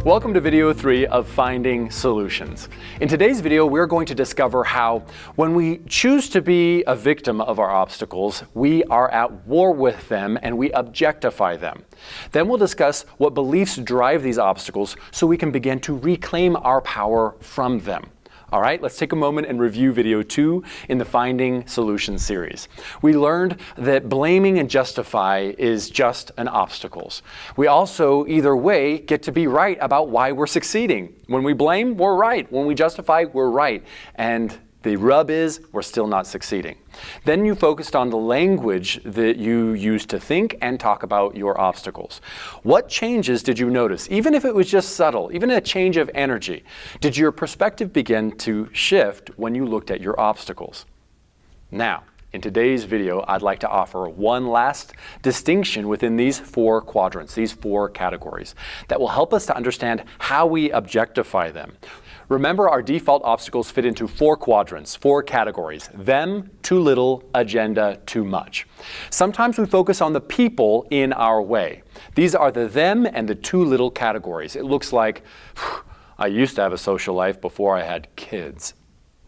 Welcome to video 3 of Finding Solutions. In today's video, we're going to discover how, when we choose to be a victim of our obstacles, we are at war with them and we objectify them. Then we'll discuss what beliefs drive these obstacles so we can begin to reclaim our power from them. All right, let's take a moment and review video 2 in the Finding Solutions series. We learned that blaming and justify is just an obstacles. We also, either way, get to be right about why we're succeeding. When we blame, we're right. When we justify, we're right. And the rub is, we're still not succeeding. Then you focused on the language that you use to think and talk about your obstacles. What changes did you notice, even if it was just subtle, even a change of energy? Did your perspective begin to shift when you looked at your obstacles? Now, in today's video, I'd like to offer one last distinction within these 4 quadrants, these 4 categories, that will help us to understand how we objectify them. Remember, our default obstacles fit into 4 quadrants, 4 categories: them, too little, agenda, too much. Sometimes we focus on the people in our way. These are the them and the too little categories. It looks like, I used to have a social life before I had kids.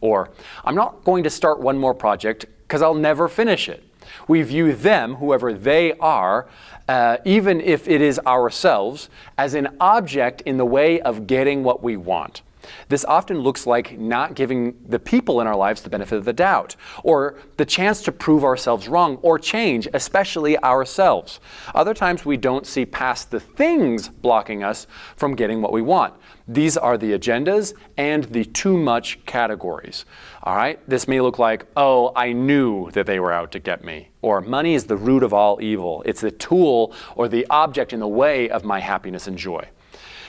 Or, I'm not going to start one more project because I'll never finish it. We view them, whoever they are, even if it is ourselves, as an object in the way of getting what we want. This often looks like not giving the people in our lives the benefit of the doubt, or the chance to prove ourselves wrong, or change, especially ourselves. Other times we don't see past the things blocking us from getting what we want. These are the agendas and the too much categories. All right, this may look like, oh, I knew that they were out to get me. Or money is the root of all evil. It's the tool or the object in the way of my happiness and joy.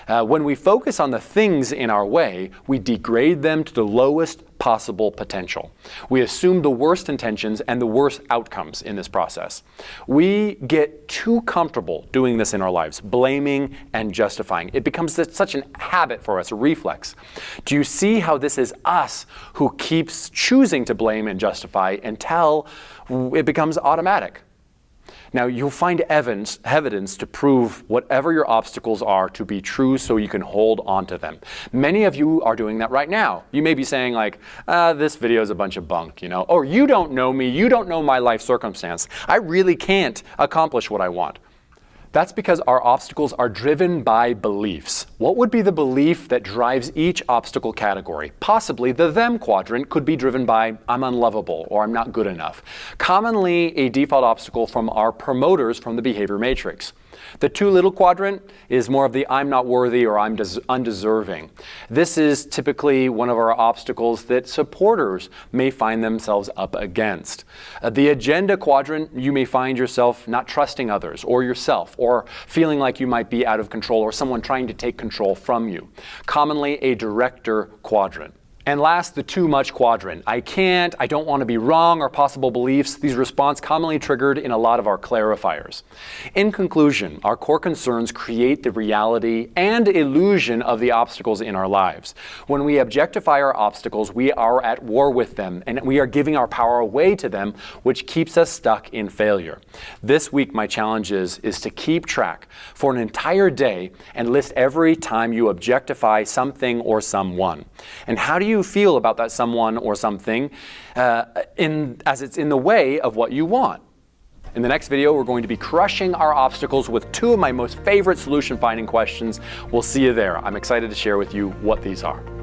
When we focus on the things in our way, we degrade them to the lowest possible potential. We assume the worst intentions and the worst outcomes in this process. We get too comfortable doing this in our lives, blaming and justifying. It becomes such a habit for us, a reflex. Do you see how this is us who keeps choosing to blame and justify until it becomes automatic? Now, you'll find evidence to prove whatever your obstacles are to be true so you can hold on to them. Many of you are doing that right now. You may be saying like, this video is a bunch of bunk, you know, or you don't know me, you don't know my life circumstance. I really can't accomplish what I want. That's because our obstacles are driven by beliefs. What would be the belief that drives each obstacle category? Possibly the them quadrant could be driven by I'm unlovable or I'm not good enough. Commonly a default obstacle from our promoters from the behavior matrix. The too little quadrant is more of the I'm not worthy or I'm undeserving. This is typically one of our obstacles that supporters may find themselves up against. The agenda quadrant, you may find yourself not trusting others or yourself, or feeling like you might be out of control or someone trying to take control from you. Commonly a director quadrant. And last, the too much quadrant. I can't, I don't want to be wrong, or possible beliefs. These responses commonly triggered in a lot of our clarifiers. In conclusion, our core concerns create the reality and illusion of the obstacles in our lives. When we objectify our obstacles, we are at war with them, and we are giving our power away to them, which keeps us stuck in failure. This week, my challenge is to keep track for an entire day and list every time you objectify something or someone. And how do you feel about that someone or something as it's in the way of what you want? In the next video, we're going to be crushing our obstacles with 2 of my most favorite solution finding questions. We'll see you there. I'm excited to share with you what these are.